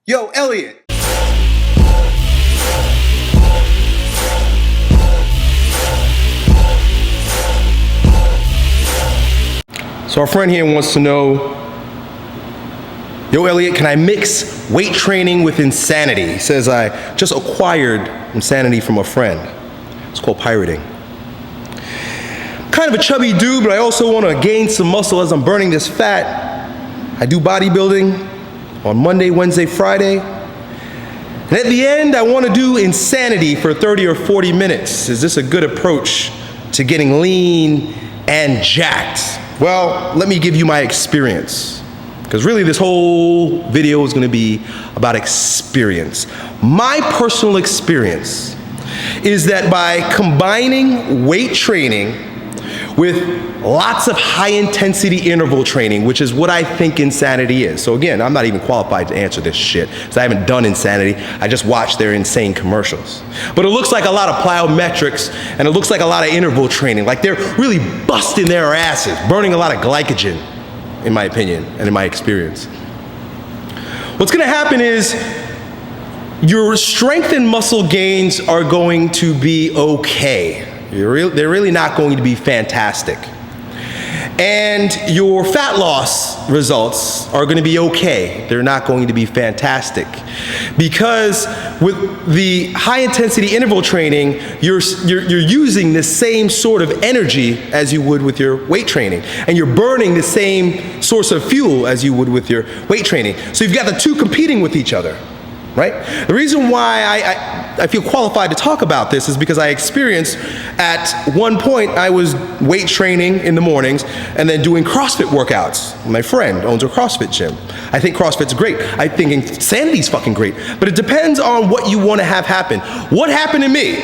Yo, Elliot. So our friend here wants to know, yo, Elliot, can I mix weight training with insanity? He says, I just acquired insanity from a friend. It's called pirating. Kind of a chubby dude, but I also want to gain some muscle as I'm burning this fat. I do bodybuilding on Monday, Wednesday, Friday. And at the end, I want to do insanity for 30 or 40 minutes. Is this a good approach to getting lean and jacked? Well, let me give you my experience. Because really this whole video is going to be about experience. My personal experience is that by combining weight training with lots of high-intensity interval training, which is what I think insanity is. So again, I'm not even qualified to answer this shit, because I haven't done insanity. I just watched their insane commercials. But it looks like a lot of plyometrics, and it looks like a lot of interval training. Like they're really busting their asses, burning a lot of glycogen, in my opinion, and in my experience. What's gonna happen is your strength and muscle gains are going to be okay. They're really not going to be fantastic. And your fat loss results are going to be okay. They're not going to be fantastic. Because with the high intensity interval training, you're using the same sort of energy as you would with your weight training. And you're burning the same source of fuel as you would with your weight training. So you've got the two competing with each other. Right? The reason why I feel qualified to talk about this is because I experienced at one point I was weight training in the mornings and then doing CrossFit workouts. My friend owns a CrossFit gym. I think CrossFit's great. I think insanity's fucking great. But it depends on what you want to have happen. What happened to me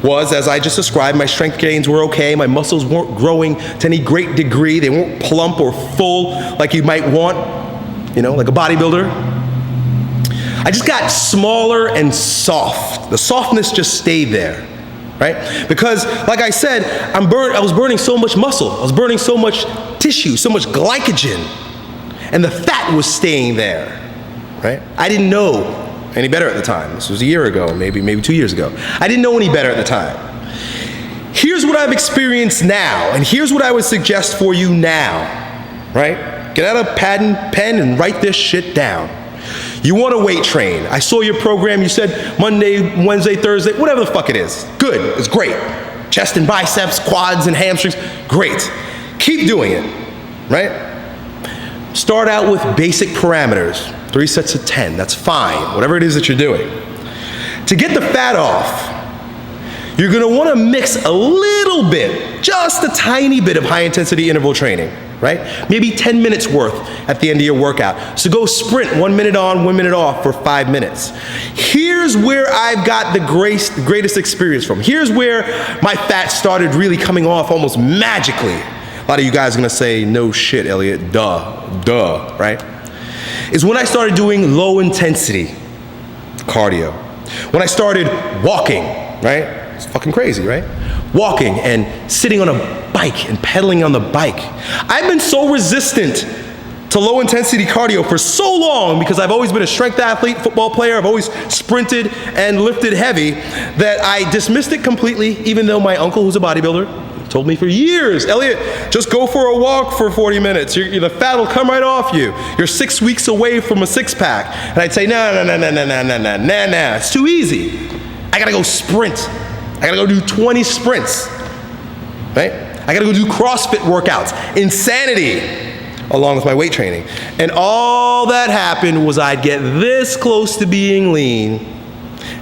was, as I just described, my strength gains were okay. My muscles weren't growing to any great degree. They weren't plump or full like you might want, you know, like a bodybuilder. I just got smaller and soft. The softness just stayed there, right? Because, like I said, I was burning so much muscle. I was burning so much tissue, so much glycogen, and the fat was staying there, right? I didn't know any better at the time. This was a year ago, maybe 2 years ago. I didn't know any better at the time. Here's what I've experienced now, and here's what I would suggest for you now, right? Get out a pad and pen and write this shit down. You want to weight train. I saw your program. You said Monday, Wednesday, Thursday, whatever the fuck it is. Good. It's great. Chest and biceps, quads and hamstrings. Great. Keep doing it, right? Start out with basic parameters. 3 sets of 10. That's fine. Whatever it is that you're doing. To get the fat off, you're going to want to mix a little bit, just a tiny bit of high intensity interval training. Right? Maybe 10 minutes worth at the end of your workout. So go sprint 1 minute on, 1 minute off for 5 minutes. Here's where I've got the greatest experience from. Here's where my fat started really coming off almost magically. A lot of you guys are gonna say, no shit, Elliot, duh, right? Is when I started doing low intensity cardio. When I started walking, right? It's fucking crazy, right? Walking and sitting on a bike and pedaling on the bike. I've been so resistant to low intensity cardio for so long because I've always been a strength athlete, football player. I've always sprinted and lifted heavy that I dismissed it completely, even though my uncle, who's a bodybuilder, told me for years, Elliot, just go for a walk for 40 minutes. The fat will come right off you. You're 6 weeks away from a six pack. And I'd say, no, it's too easy. I gotta go sprint. I gotta go do 20 sprints, right? I gotta go do CrossFit workouts, insanity, along with my weight training. And all that happened was I'd get this close to being lean,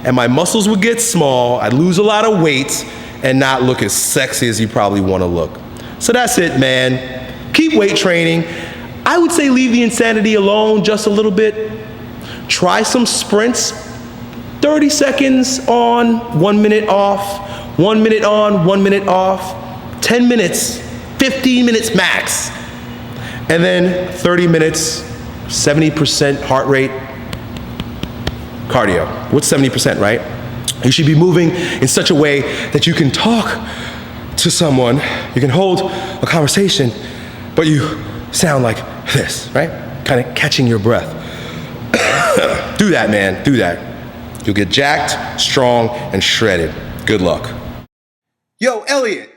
and my muscles would get small, I'd lose a lot of weight, and not look as sexy as you probably wanna look. So that's it, man. Keep weight training. I would say leave the insanity alone just a little bit. Try some sprints. 30 seconds on, 1 minute off, 1 minute on, 1 minute off, 10 minutes, 15 minutes max. And then 30 minutes, 70% heart rate cardio. What's 70%, right? You should be moving in such a way that you can talk to someone, you can hold a conversation, but you sound like this, right? Kind of catching your breath. Do that, man. Do that. You'll get jacked, strong, and shredded. Good luck. Yo, Elliot.